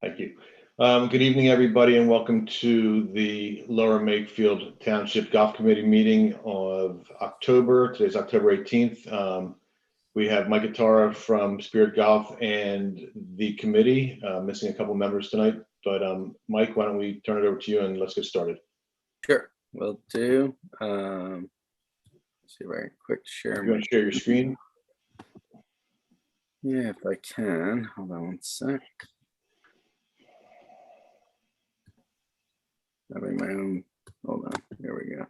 Thank you. Good evening, everybody, and welcome to the Lower Makefield Township Golf Committee meeting of October. Today's October 18th. We have Mike Atara from Spirit Golf and the committee, missing a couple members tonight. But Mike, why don't we turn it over to you and let's get started. Sure, will do. Let's see, very quick share. You want to share your screen? Yeah, if I can. Hold on one sec. Having my own. Hold on. Here we go.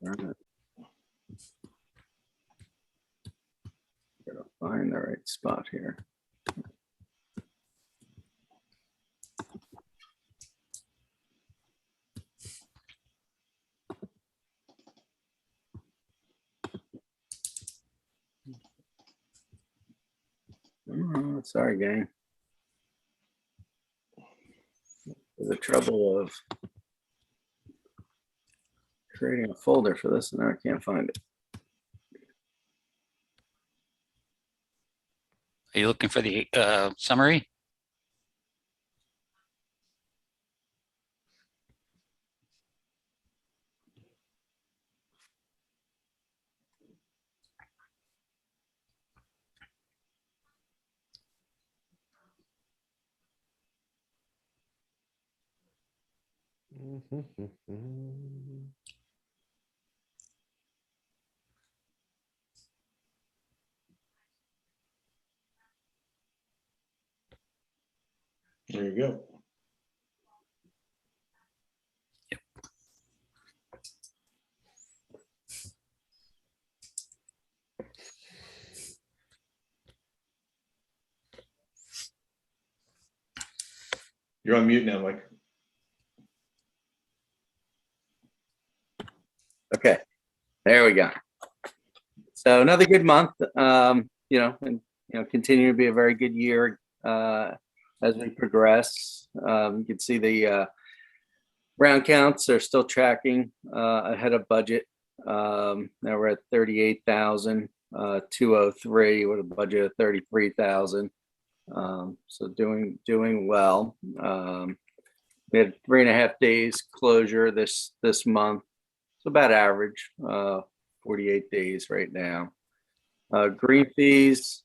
All right. Gotta find the right spot here. Oh, sorry, gang. The trouble of creating a folder for this, and now I can't find it. Are you looking for the summary? There you go. Yep. You're on mute now, Mike. Okay, there we go. So another good month, and continue to be a very good year as we progress. You can see the round counts are still tracking ahead of budget. Now we're at 38,203 with a budget of 33,000. So doing well. We had 3.5 days closure this month. So about average, 48 days right now. Green fees,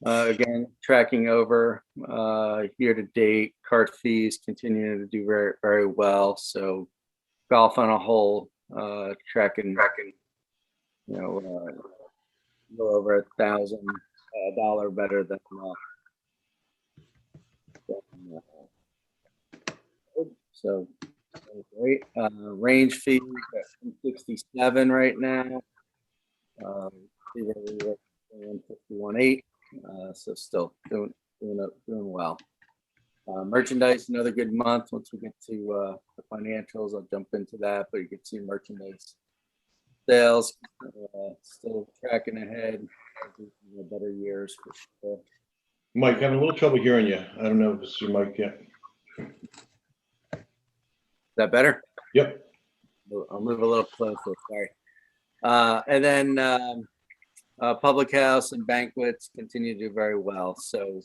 again, tracking over year to date. Cart fees continuing to do very, very well. So golf on a whole, tracking, a little over $1,000 better than so great. Range fees at 167 right now. 151.8. So still doing well. Merchandise, another good month. Once we get to the financials, I'll jump into that. But you can see merchandise sales still tracking ahead. Better years for sure. Mike, having a little trouble hearing you. I don't know if it's your mic yet. Is that better? Yep. I'll move a little closer. Sorry. And then public house and banquets continue to do very well. So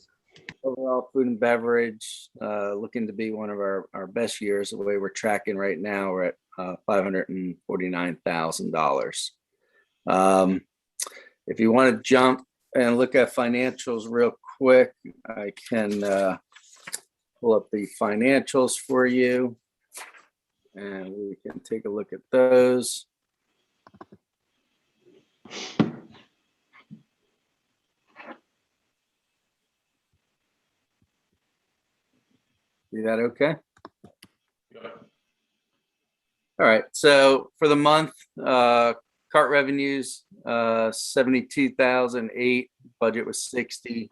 overall, food and beverage looking to be one of our best years. The way we're tracking right now, we're at $549,000. If you want to jump and look at financials real quick, I can pull up the financials for you. And we can take a look at those. See that okay? All right, so for the month, cart revenues, 72,008, budget was 60.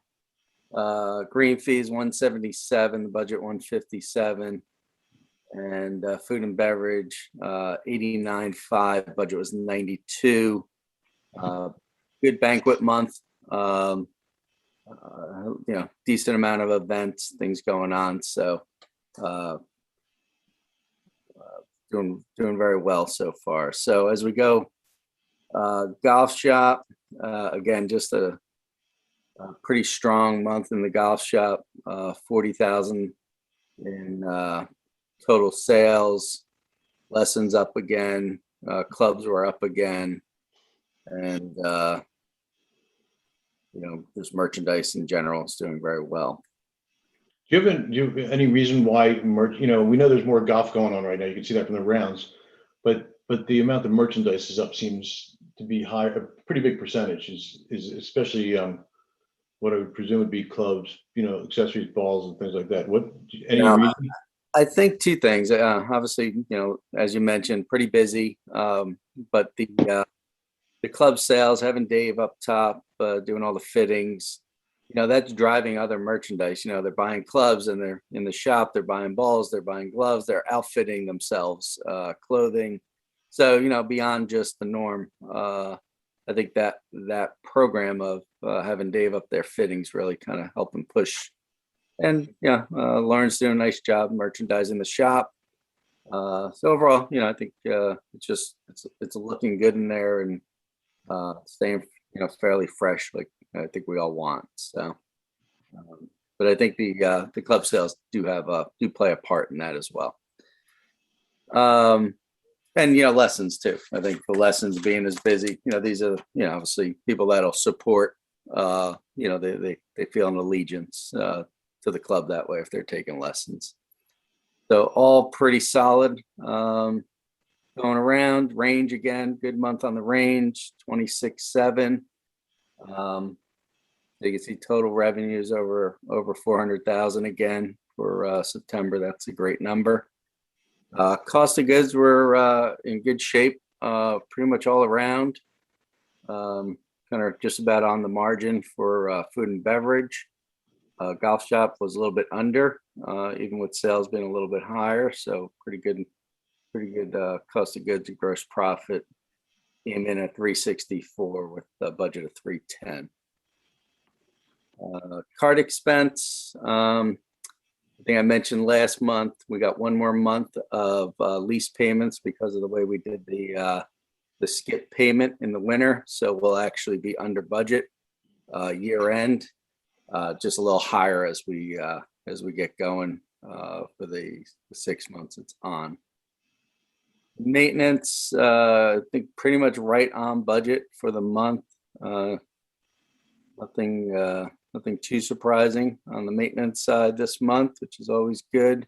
Green fees, 177, the budget 157. And food and beverage, 89.5, budget was 92. Good banquet month. Decent amount of events, things going on. So doing very well so far. So as we go, golf shop, again, just a pretty strong month in the golf shop, 40,000 in total sales, lessons up again, clubs were up again, and just merchandise in general is doing very well. Do you have any reason why we know there's more golf going on right now. You can see that from the rounds, but the amount of merchandise is up seems to be high, a pretty big percentage is especially what I would presume would be clubs, accessories, balls and things like that. Any reason? I think two things. Obviously, as you mentioned, pretty busy. But the club sales, having Dave up top, doing all the fittings, that's driving other merchandise. They're buying clubs and they're in the shop, they're buying balls, they're buying gloves, they're outfitting themselves, clothing. So, beyond just the norm, I think that program of having Dave up there fittings really kind of helping push. And Lauren's doing a nice job merchandising the shop. So overall, I think it's looking good in there and staying, fairly fresh, like I think we all want. So, but I think the club sales do play a part in that as well. And lessons too. I think the lessons being as busy, these are obviously people that'll support. They feel an allegiance to the club that way if they're taking lessons. So all pretty solid. Going around range again, good month on the range, 26.7. You can see total revenues over 400,000 again for September. That's a great number. Cost of goods were in good shape, pretty much all around. Kind of just about on the margin for food and beverage. Golf shop was a little bit under, even with sales being a little bit higher. So pretty good cost of goods and gross profit came in at 364 with a budget of 310. Card expense. I think I mentioned last month, we got one more month of lease payments because of the way we did the skip payment in the winter. So we'll actually be under budget year end, just a little higher as we get going for the 6 months it's on. Maintenance, I think pretty much right on budget for the month. Nothing too surprising on the maintenance side this month, which is always good.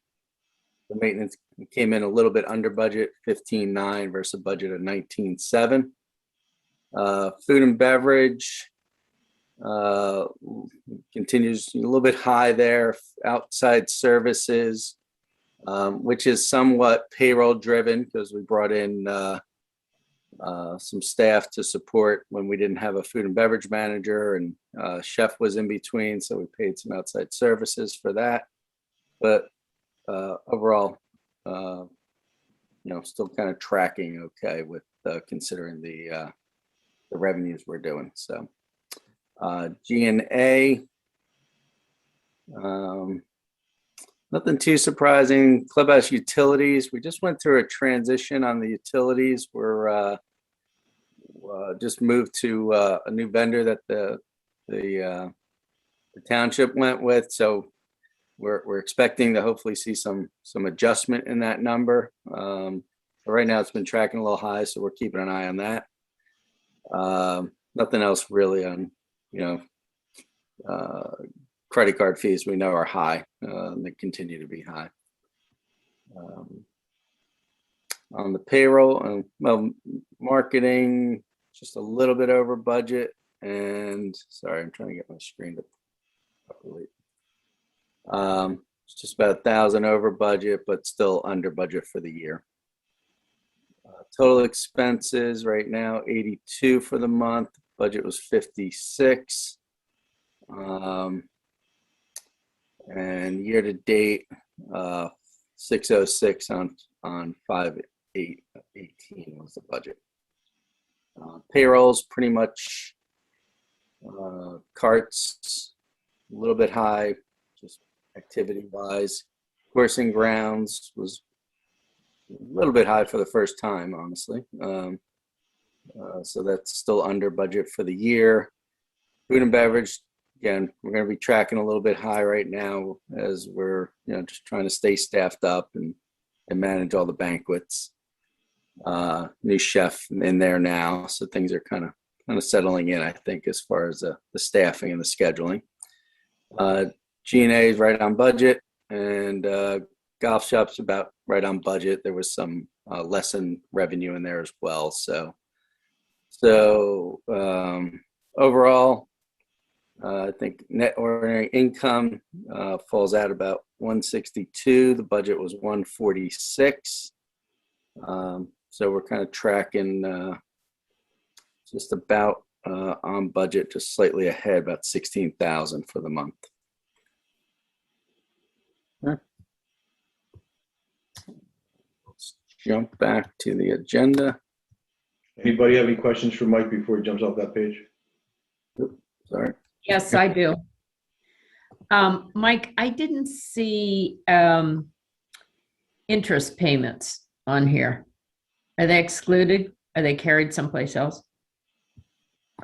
The maintenance came in a little bit under budget, 15.9 versus a budget of 19.7. Food and beverage continues a little bit high there. Outside services, which is somewhat payroll driven because we brought in some staff to support when we didn't have a food and beverage manager, and chef was in between, so we paid some outside services for that. But overall, still kind of tracking okay with considering the revenues we're doing. So G&A, nothing too surprising. Clubhouse utilities, we just went through a transition on the utilities. We're just moved to a new vendor that the township went with. So we're expecting to hopefully see some adjustment in that number. But right now it's been tracking a little high, so we're keeping an eye on that. Nothing else really on, credit card fees we know are high. They continue to be high. On the payroll, marketing, just a little bit over budget. And sorry, I'm trying to get my screen to populate. It's just about 1,000 over budget, but still under budget for the year. Total expenses right now, 82 for the month. Budget was 56. And year to date, 606 on 5/8/18 was the budget. Payrolls pretty much, carts a little bit high, just activity wise. Course and grounds was little bit high for the first time, honestly. So that's still under budget for the year. Food and beverage, again, we're going to be tracking a little bit high right now as we're, just trying to stay staffed up and manage all the banquets. New chef in there now, so things are kind of settling in, I think, as far as the staffing and the scheduling. G&A is right on budget, and golf shop's about right on budget. There was some lesson revenue in there as well. So overall, I think net ordinary income falls out about 162. The budget was 146. So we're kind of tracking just about on budget, just slightly ahead, about 16,000 for the month. Let's jump back to the agenda. Anybody have any questions for Mike before he jumps off that page? Sorry. Yes, I do. Mike, I didn't see interest payments on here. Are they excluded? Are they carried someplace else?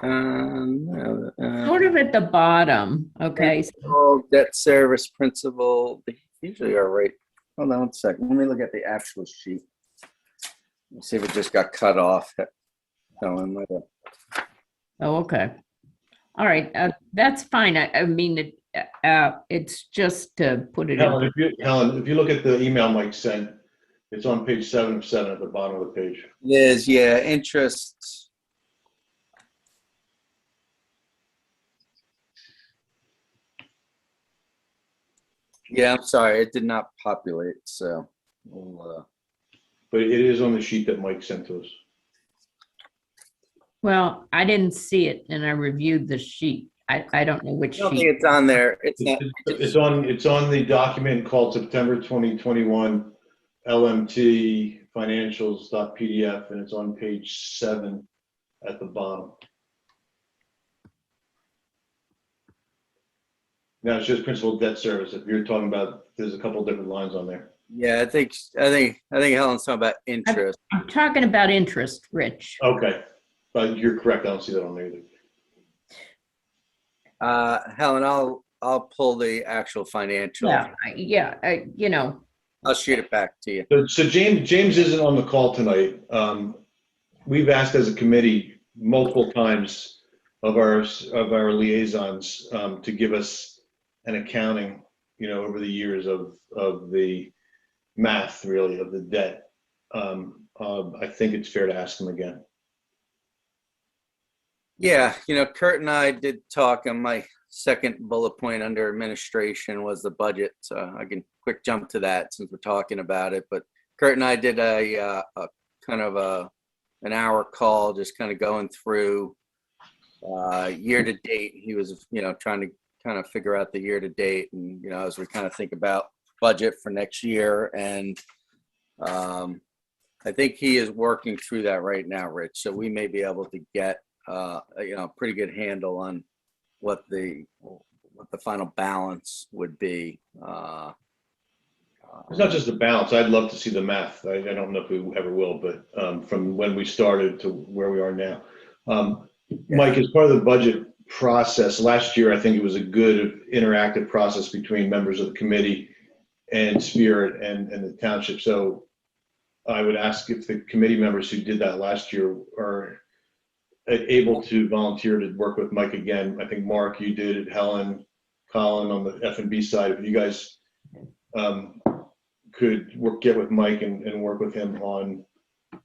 No, Sort of at the bottom, okay? debt service principal, they usually are right. Hold on one second. Let me look at the actual sheet. Let's see if it just got cut off. Oh, okay. All right, that's fine. I mean, it's just to put it Helen, in. if you look at the email Mike sent, it's on page 7 of 7 at the bottom of the page. It is, yeah, interest. Yeah, I'm sorry, it did not populate, so we'll, But it is on the sheet that Mike sent to us. Well, I didn't see it and I reviewed the sheet. I don't know which I don't think sheet. it's on there. It's not. It's on the document called September 2021 LMT financials.pdf, and it's on page 7 at the bottom. Now it's just principal debt service. If you're talking about, there's a couple different lines on there. Yeah, I think Helen's talking about interest. I'm talking about interest, Rich. Okay, but you're correct. I don't see that on there either. Helen, I'll pull the actual financial. Yeah, I'll shoot it back to you. So James isn't on the call tonight. We've asked as a committee multiple times of our liaisons to give us an accounting, over the years of the math, really, of the debt. I think it's fair to ask him again. Yeah, Kurt and I did talk, and my second bullet point under administration was the budget. So I can quick jump to that since we're talking about it. But Kurt and I did a kind of an hour call, just kind of going through year to date. He was, trying to kind of figure out the year to date, and as we kind of think about budget for next year. And I think he is working through that right now, Rich. So we may be able to get a pretty good handle on what the final balance would be. It's not just the balance. I'd love to see the math. I don't know if we ever will, but from when we started to where we are now. Mike, as part of the budget process, last year, I think it was a good interactive process between members of the committee and Spirit and the township. So I would ask if the committee members who did that last year are able to volunteer to work with Mike again. I think Mark, you did it, Helen, Colin on the F&B side. If you guys could get with Mike and work with him on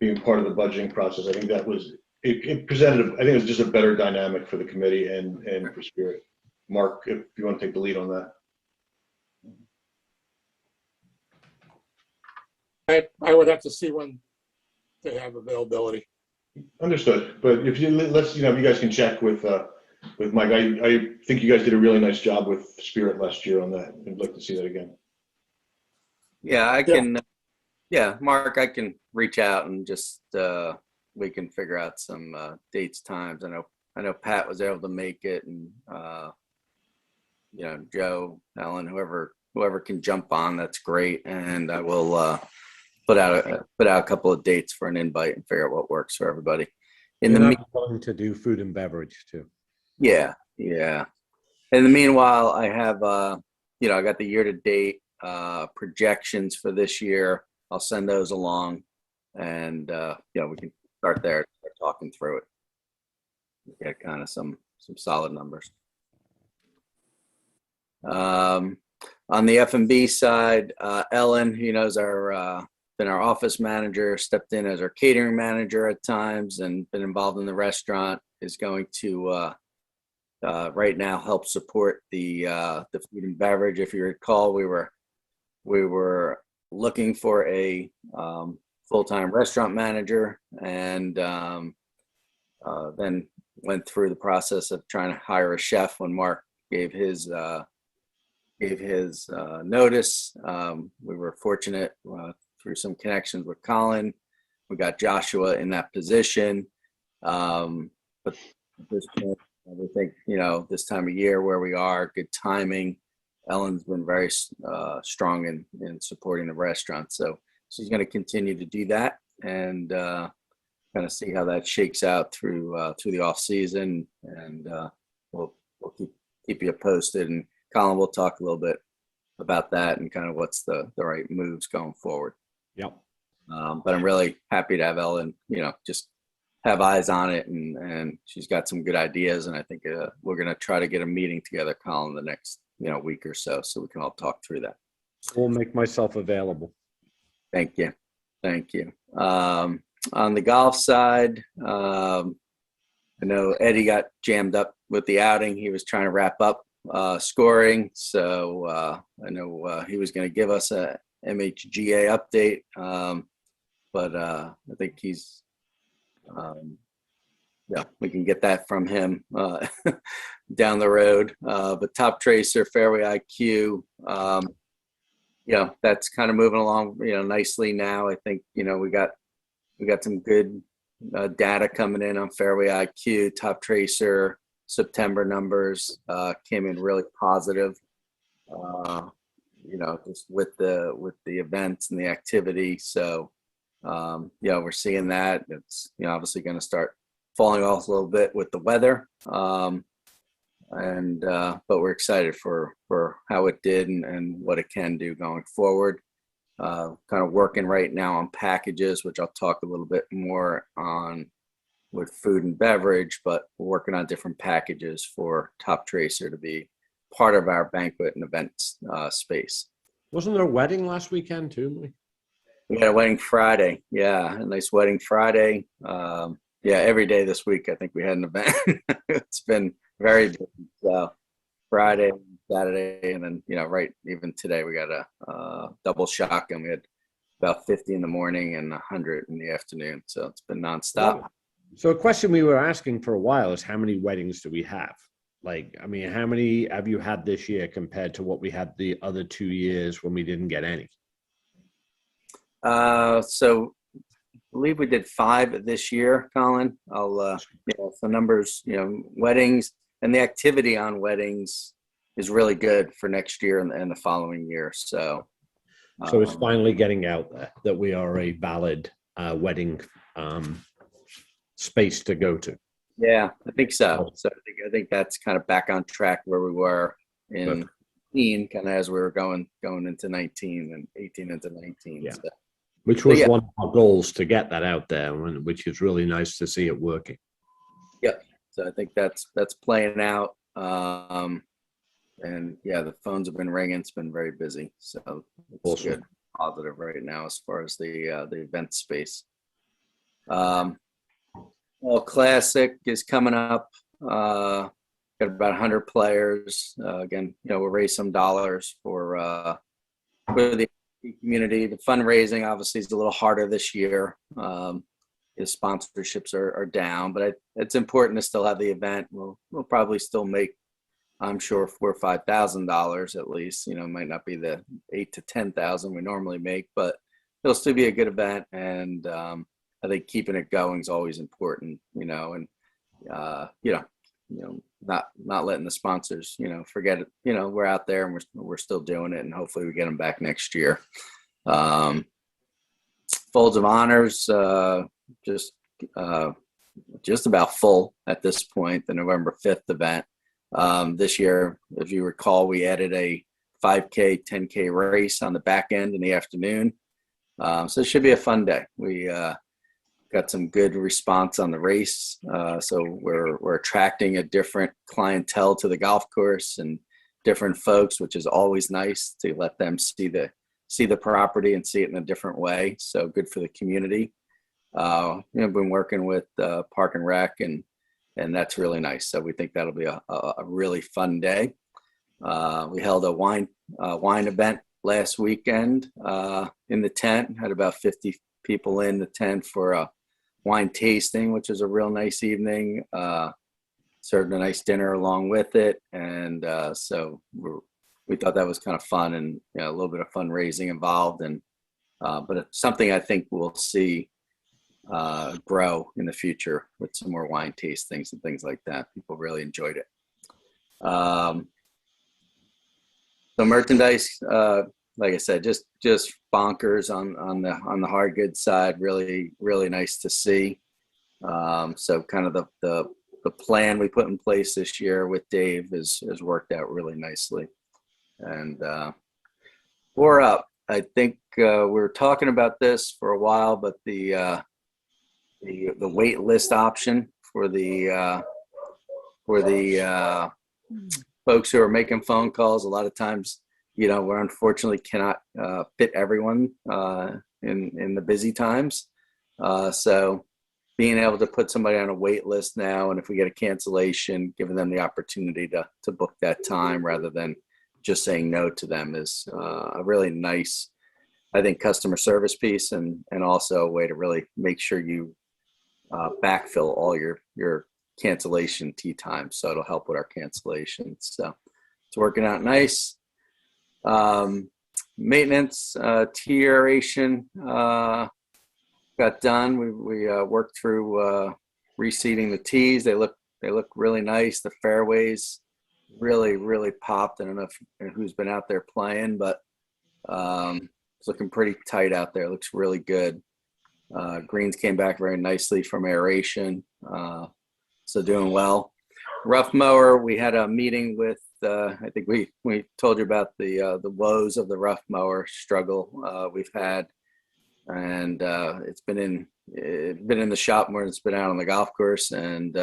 being part of the budgeting process, I think that was, it presented, I think it was just a better dynamic for the committee and for Spirit. Mark, if you want to take the lead on that. I would have to see when they have availability. Understood. But if you if you guys can check with Mike, I think you guys did a really nice job with Spirit last year on that. I'd like to see that again. Yeah, I can. Yeah, Mark, I can reach out and just we can figure out some dates, times. I know Pat was able to make it, and Joe, Ellen, whoever can jump on, that's great. And I will put out a couple of dates for an invite and figure out what works for everybody. In You're the not willing to do food and beverage too. Yeah. In the meanwhile, I have, I got the year-to-date projections for this year. I'll send those along, and we can start there, start talking through it. Get kind of some solid numbers. On the F&B side, Ellen, who's been our office manager, stepped in as our catering manager at times, and been involved in the restaurant, is going to right now help support the food and beverage. If you recall, we were looking for a full-time restaurant manager, and then went through the process of trying to hire a chef when Mark gave his notice. We were fortunate through some connections with Colin. We got Joshua in that position. But at this point, I think, this time of year where we are, good timing. Ellen's been very strong in supporting the restaurant. So she's going to continue to do that, and kind of see how that shakes out through the off season. And we'll keep you posted. And Colin will talk a little bit about that and kind of what's the right moves going forward. Yep. But I'm really happy to have Ellen, just have eyes on it, and she's got some good ideas. And I think we're going to try to get a meeting together, Colin, the next, week or so we can all talk through that. We'll make myself available. Thank you. On the golf side, I know Eddie got jammed up with the outing. He was trying to wrap up scoring. So I know he was going to give us a MHGA update. But I think he's, we can get that from him down the road. But Top Tracer, Fairway IQ, that's kind of moving along, nicely now. I think, we got some good data coming in on Fairway IQ. Top Tracer September numbers came in really positive. Just with the events and the activity. So we're seeing that. It's obviously going to start falling off a little bit with the weather. But we're excited for how it did and what it can do going forward. Kind of working right now on packages, which I'll talk a little bit more on with food and beverage, but we're working on different packages for Top Tracer to be part of our banquet and events space. Wasn't there a wedding last weekend too, Mike? We had a wedding Friday. Yeah, a nice wedding Friday. Every day this week, I think we had an event. It's been very busy. So Friday, Saturday, and then, right, even today, we got a double shotgun. We had about 50 in the morning and 100 in the afternoon. So it's been nonstop. So a question we were asking for a while is, how many weddings do we have? How many have you had this year compared to what we had the other 2 years when we didn't get any? So I believe we did 5 this year, Colin. I'll, the numbers, weddings and the activity on weddings is really good for next year and the following year. So it's finally getting out there that we are a valid wedding space to go to. Yeah, I think so. So I think that's kind of back on track where we were in 18, kind of as we were going into 19 and 18 into 19. Yeah. So. Which was one of our goals, to get that out there, which is really nice to see it working. Yep. So I think that's playing out. And the phones have been ringing. It's been very busy. So it's awesome. Good, positive right now as far as the event space. Classic is coming up. Got about 100 players. Again, we'll raise some dollars for the community. The fundraising obviously is a little harder this year. The sponsorships are down, but it's important to still have the event. We'll probably still make, I'm sure, $4,000 or $5,000 at least. It might not be the 8,000 to 10,000 we normally make, but it'll still be a good event. And I think keeping it going is always important, and not letting the sponsors, forget it. We're out there and we're still doing it, and hopefully we get them back next year. Folds of Honors, just about full at this point, the November 5th event. This year, if you recall, we added a 5K, 10K race on the back end in the afternoon. So it should be a fun day. We got some good response on the race. So we're attracting a different clientele to the golf course and different folks, which is always nice to let them see the property and see it in a different way. So good for the community. Been working with Park and Rec, and that's really nice. So we think that'll be a really fun day. We held a wine event last weekend in the tent. Had about 50 people in the tent for a wine tasting, which was a real nice evening. Served a nice dinner along with it, and so we thought that was kind of fun, and a little bit of fundraising involved, and but it's something I think we'll see grow in the future with some more wine tastings and things like that. People really enjoyed it. So merchandise, like I said, just bonkers on the hard goods side. Really nice to see. So kind of the plan we put in place this year with Dave has worked out really nicely. And we're up. I think we were talking about this for a while, but the wait list option for the folks who are making phone calls, a lot of times, we unfortunately cannot fit everyone in the busy times. So being able to put somebody on a wait list now, and if we get a cancellation, giving them the opportunity to book that time rather than just saying no to them is a really nice, I think, customer service piece, and also a way to really make sure you backfill all your cancellation tee times. So it'll help with our cancellations. So it's working out nice. Maintenance, tee aeration got done. We worked through reseeding the tees. They look really nice. The fairways really popped. I don't know who's been out there playing, but it's looking pretty tight out there. It looks really good. Greens came back very nicely from aeration, so doing well. Rough mower, we had a meeting with, I think we told you about the woes of the rough mower struggle we've had, and it's been in the shop more than it's been out on the golf course, and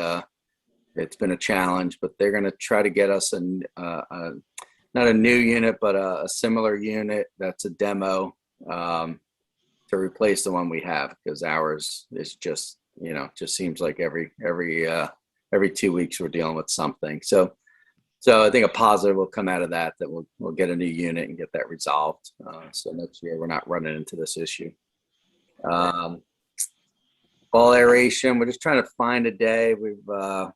it's been a challenge. But they're going to try to get us not a new unit, but a similar unit that's a demo to replace the one we have, because ours is just seems like every 2 weeks we're dealing with something. So I think a positive will come out of that we'll get a new unit and get that resolved. So next year we're not running into this issue. Ball aeration, we're just trying to find a day. We've we'll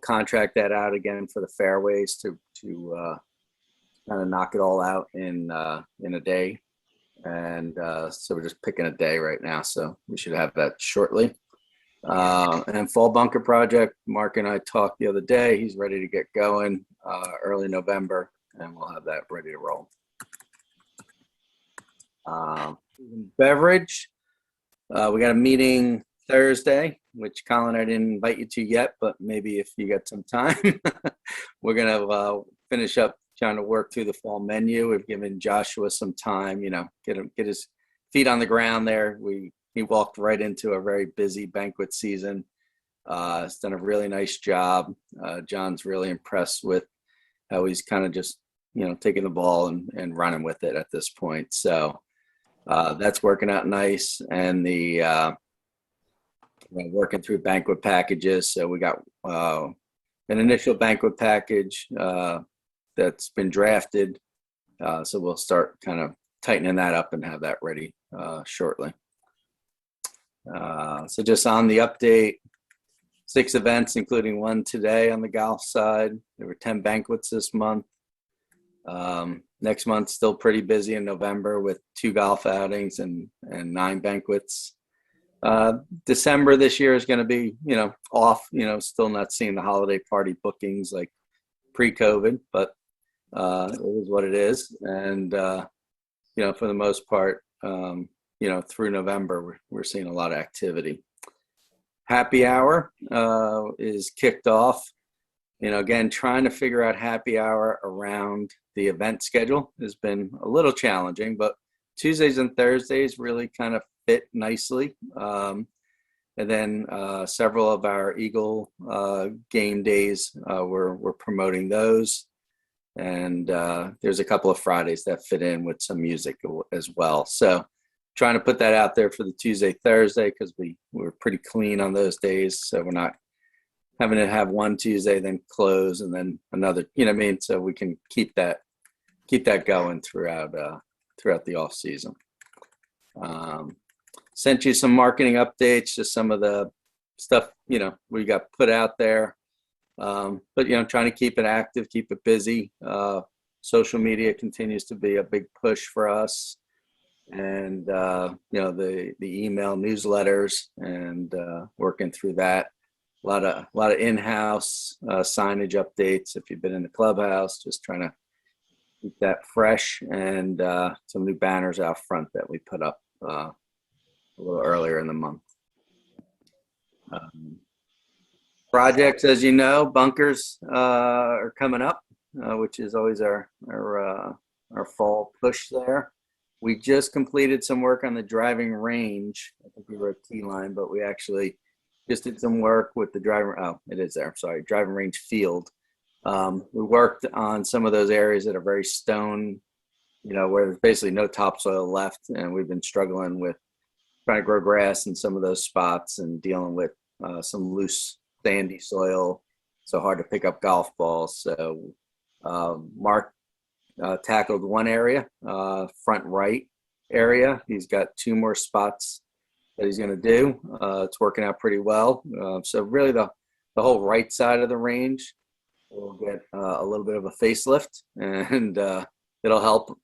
contract that out again for the fairways to kind of knock it all out in a day. And so we're just picking a day right now. So we should have that shortly. And fall bunker project, Mark and I talked the other day. He's ready to get going early November, and we'll have that ready to roll. Beverage, we got a meeting Thursday, which Colin, I didn't invite you to yet, but maybe if you got some time, we're gonna finish up trying to work through the fall menu. We've given Joshua some time, get his feet on the ground there. He walked right into a very busy banquet season. He's done a really nice job. John's really impressed with how he's kind of just, taking the ball and running with it at this point. So that's working out nice. And working through banquet packages. So we got an initial banquet package that's been drafted. So we'll start kind of tightening that up and have that ready shortly. So just on the update, 6 events, including one today on the golf side. There were 10 banquets this month. Next month, still pretty busy in November with 2 golf outings and 9 banquets. December this year is going to be, off, still not seeing the holiday party bookings like pre-COVID, but it is what it is. And, for the most part, through November, we're seeing a lot of activity. Happy hour is kicked off. Again, trying to figure out happy hour around the event schedule has been a little challenging, but Tuesdays and Thursdays really kind of fit nicely. And then several of our Eagle game days, we're promoting those. And there's a couple of Fridays that fit in with some music as well. So trying to put that out there for the Tuesday, Thursday, because we're pretty clean on those days. So we're not having to have one Tuesday, then close, and then another, So we can keep that going throughout the off season. Sent you some marketing updates, just some of the stuff, we got put out there. But, trying to keep it active, keep it busy. Social media continues to be a big push for us. And, the email newsletters and working through that. A lot of in-house signage updates. If you've been in the clubhouse, just trying to keep that fresh, and some new banners out front that we put up a little earlier in the month. Projects, as you know, bunkers are coming up, which is always our fall push there. We just completed some work on the driving range. I think we wrote T-line, but we actually just did some work with the driving range field. We worked on some of those areas that are very stone, where there's basically no topsoil left, and we've been struggling with trying to grow grass in some of those spots and dealing with some loose sandy soil, so hard to pick up golf balls. So Mark tackled one area, front right area. He's got 2 more spots that he's going to do. It's working out pretty well. So really the whole right side of the range will get a little bit of a facelift, and it'll help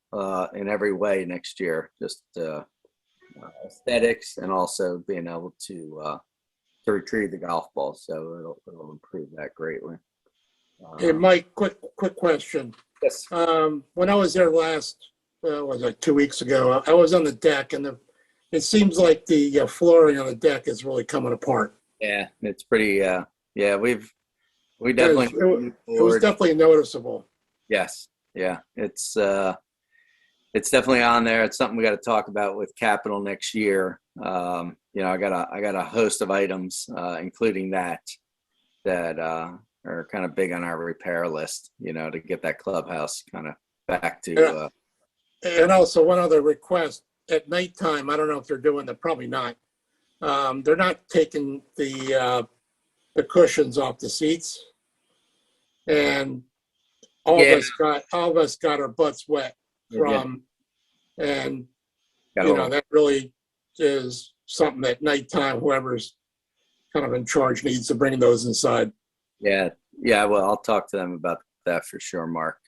in every way next year, just aesthetics and also being able to retrieve the golf ball. So it'll improve that greatly. Hey, Mike, quick question. Yes. When I was there last, was like 2 weeks ago, I was on the deck, and it seems like the flooring on the deck is really coming apart. Yeah, it's pretty. We It definitely. was definitely noticeable. Yes. Yeah. It's definitely on there. It's something we got to talk about with capital next year. I got a host of items, including that are kind of big on our repair list, to get that clubhouse kind of back to. And also one other request: at nighttime, I don't know if they're doing that. Probably not. They're not taking the cushions off the seats, and all of us got our butts wet from, and that really is something at nighttime. Whoever's kind of in charge needs to bring those inside. Yeah. Well, I'll talk to them about that for sure, Mark.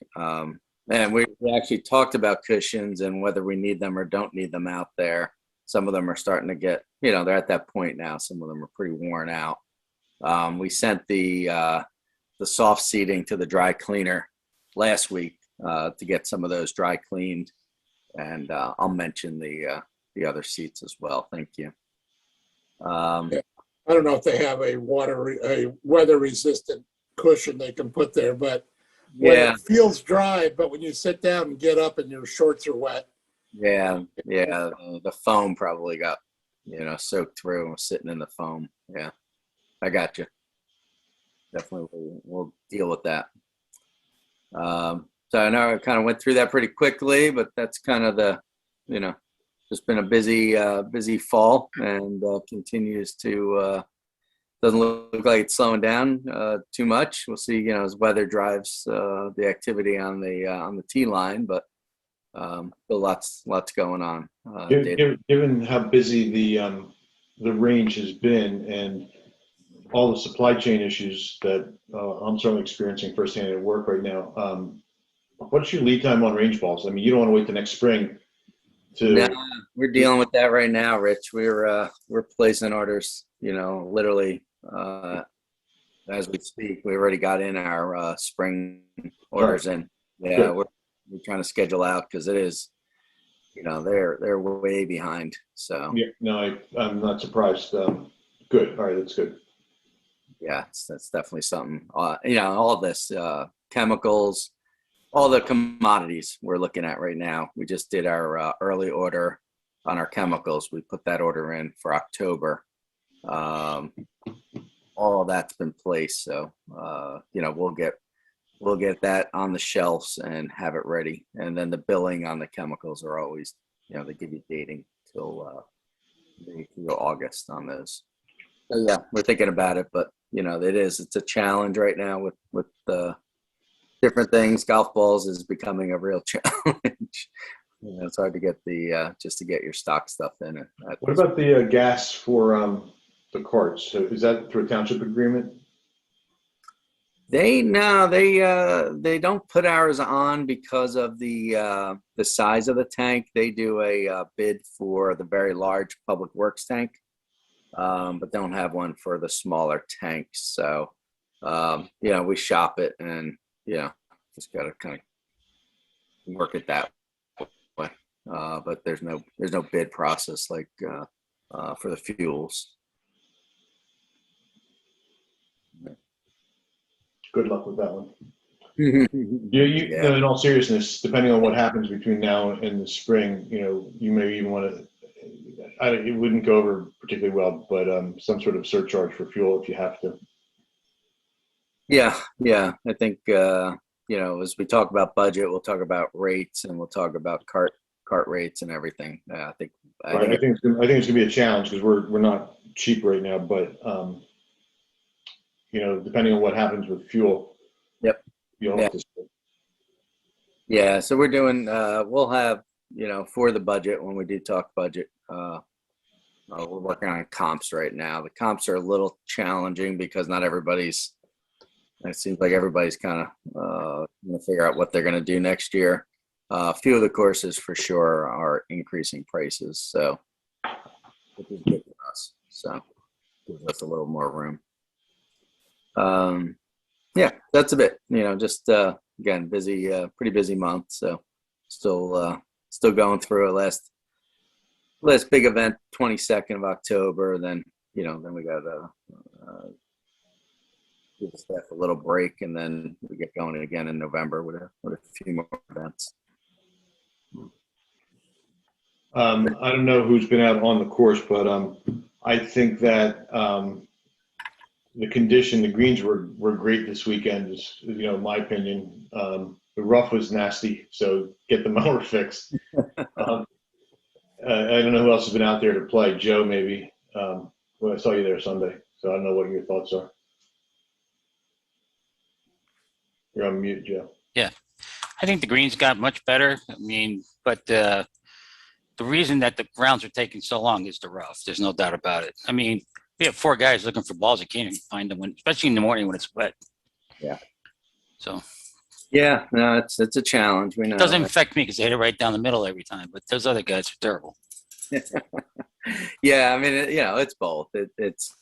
And we actually talked about cushions and whether we need them or don't need them out there. Some of them are starting to get, they're at that point now. Some of them are pretty worn out. We sent the soft seating to the dry cleaner last week to get some of those dry cleaned, and I'll mention the other seats as well. Thank you. I don't know if they have a weather resistant cushion they can put there, but it feels dry. But when you sit down and get up and your shorts are wet. Yeah. The foam probably got soaked through and was sitting in the foam. Yeah, I got you. Definitely, we'll deal with that. So I know I kind of went through that pretty quickly, but that's kind of the, just been a busy fall, and continues to, doesn't look like it's slowing down too much. We'll see, as weather drives the activity on the T line, but still lots going on. Given how busy the range has been and all the supply chain issues that I'm certainly experiencing firsthand at work right now, what's your lead time on range balls? I mean, you don't want to wait the next spring to. No, we're dealing with that right now, Rich. We're placing orders, literally as we speak. We already got in our spring orders in. Yeah, we're trying to schedule out because it is they're way behind. So Yeah, no, I'm not surprised. Good. All right, that's good. yeah, that's definitely something. All this chemicals, all the commodities we're looking at right now. We just did our early order on our chemicals. We put that order in for October. All of that's been placed, so we'll get that on the shelves and have it ready. And then the billing on the chemicals are always, they give you dating till August on those. So yeah, we're thinking about it, but it's a challenge right now with different things. Golf balls is becoming a real challenge. It's hard to get just to get your stock stuff in it. What about the gas for the carts? So is that through a township agreement? They don't put ours on because of the size of the tank. They do a bid for the very large public works tank, but don't have one for the smaller tanks. So we shop it and just got to kind of work it that way. But there's no bid process like for the fuels. Good luck with that one. In all seriousness, depending on what happens between now and the spring, you may even want to. It wouldn't go over particularly well, but some sort of surcharge for fuel if you have to. Yeah. I think as we talk about budget, we'll talk about rates and we'll talk about cart rates and everything. I think it's gonna be a challenge because we're not cheap right now, but depending on what happens with fuel. Yep. You'll have to. Yeah. So we're doing. We'll have for the budget when we do talk budget. We're working on comps right now. The comps are a little challenging because not everybody's. It seems like everybody's kind of going to figure out what they're going to do next year. A few of the courses for sure are increasing prices, so which is good for us. So gives us a little more room. Yeah, that's a bit. Just again, busy, pretty busy month. So still going through it. Last big event, 22nd of October. Then we got give the staff a little break, and then we get going again in November with a few more events. I don't know who's been out on the course, but I think that the condition, the greens were great this weekend. Is in my opinion. The rough was nasty, so get the mower fixed. I don't know who else has been out there to play. Joe, maybe. Well, I saw you there Sunday, so I don't know what your thoughts are. You're on mute, Joe. Yeah, I think the greens got much better. I mean, but the reason that the rounds are taking so long is the rough. There's no doubt about it. I mean, we have 4 guys looking for balls. You can't even find them, especially in the morning when it's wet. Yeah. So. Yeah, no, it's a challenge. We know it doesn't affect me because they hit it right down the middle every time. But those other guys are terrible. Yeah, I mean, it's both. It's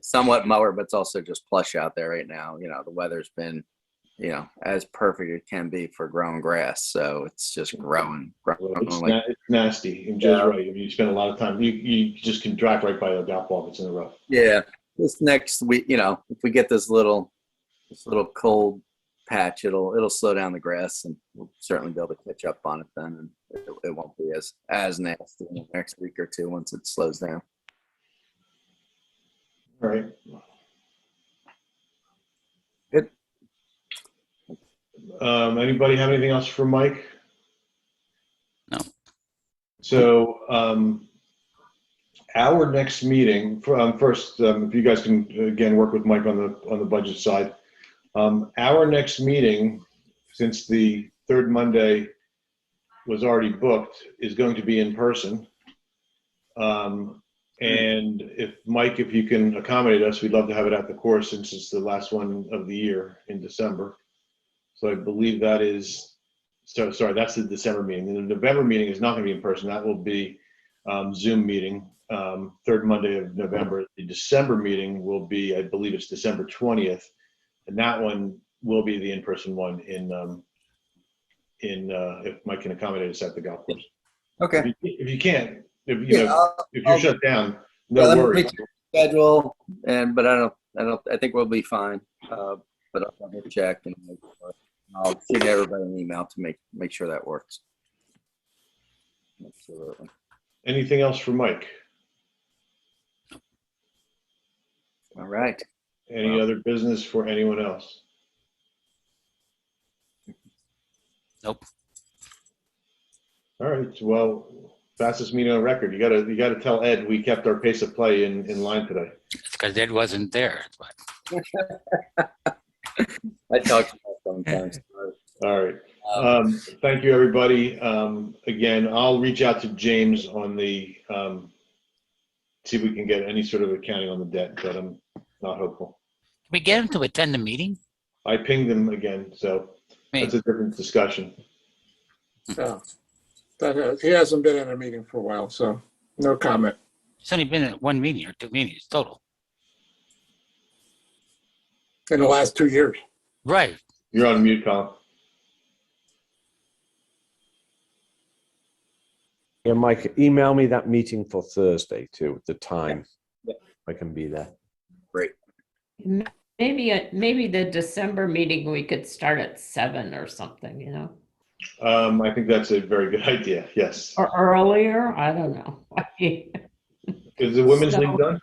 somewhat mower, but it's also just plush out there right now. The weather's been, as perfect it can be for growing grass. So it's just growing. It's nasty. And Joe's right. I mean, you spend a lot of time. You just can drive right by the golf ball if it's in the rough. Yeah. This next week, if we get this little cold patch, it'll slow down the grass, and we'll certainly be able to catch up on it then, and it won't be as nasty in the next week or two once it slows down. All right. Good. Anybody have anything else for Mike? No. So our next meeting, first, if you guys can again work with Mike on the budget side. Our next meeting, since the third Monday was already booked, is going to be in person. And if you can accommodate us, we'd love to have it at the course since it's the last one of the year in December. So I believe that's the December meeting. And the November meeting is not going to be in person. That will be Zoom meeting, third Monday of November. The December meeting will be, I believe it's December 20th. And that one will be the in-person one in if Mike can accommodate us at the golf course. Okay. If you can't, if Yeah, you're shut down, no let me worries. reach schedule, but I think we'll be fine. But I'll double check and I'll shoot everybody an email to make sure that works. Absolutely. Anything else for Mike? All right. Any other business for anyone else? Nope. All right. Well, fastest meeting on record. You gotta tell Ed we kept our pace of play in line today. It's because Ed wasn't there. I talk to you sometimes. All right. Thank you, everybody. Again, I'll reach out to James on the see if we can get any sort of accounting on the debt, but I'm not hopeful. Can we get him to attend the meeting? I pinged him again, so that's a different discussion. So he hasn't been in a meeting for a while, so no comment. It's only been at one meeting or two meetings total. In the last 2 years. Right. You're on mute, Colin. Yeah, Mike, email me that meeting for Thursday too, the time. Yeah. I can be there. Great. Maybe the December meeting, we could start at 7 or something, you know, I think that's a very good idea. Yes. or earlier. I don't know. Is the women's So- league done?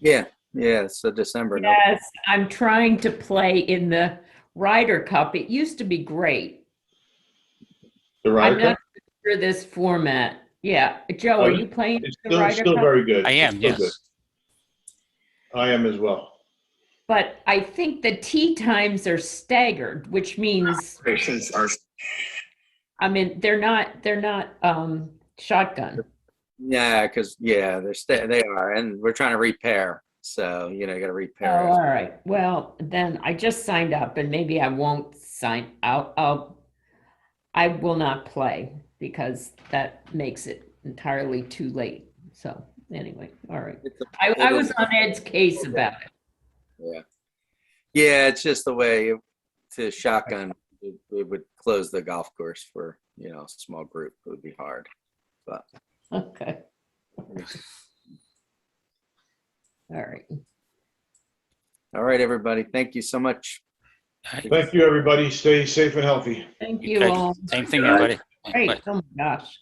Yeah. So December. no- Yes, I'm trying to play in the Ryder Cup. It used to be great. The Ryder I'm Cup? not sure this format. Yeah, Joe, Oh, are you playing It's the Ryder still Cup? very good. I am, It's still yes. good. I am as well. But I think the tee times are staggered, which means, I mean, they're not shotgun. Yeah, because they are, and we're trying to repair. So you got to Oh, repair. all right. Well, then I just signed up and maybe I won't sign out. I will not play because that makes it entirely too late. So anyway, all right. I was on Ed's case about it. Yeah, it's just the way to shotgun. It would close the golf course for a small group. It would be hard, but Okay. All right. all right, everybody. Thank you so much. Thank you, everybody. Stay safe and healthy. Thank you Okay. all. Same thing, everybody. Great. Bye. Oh my gosh.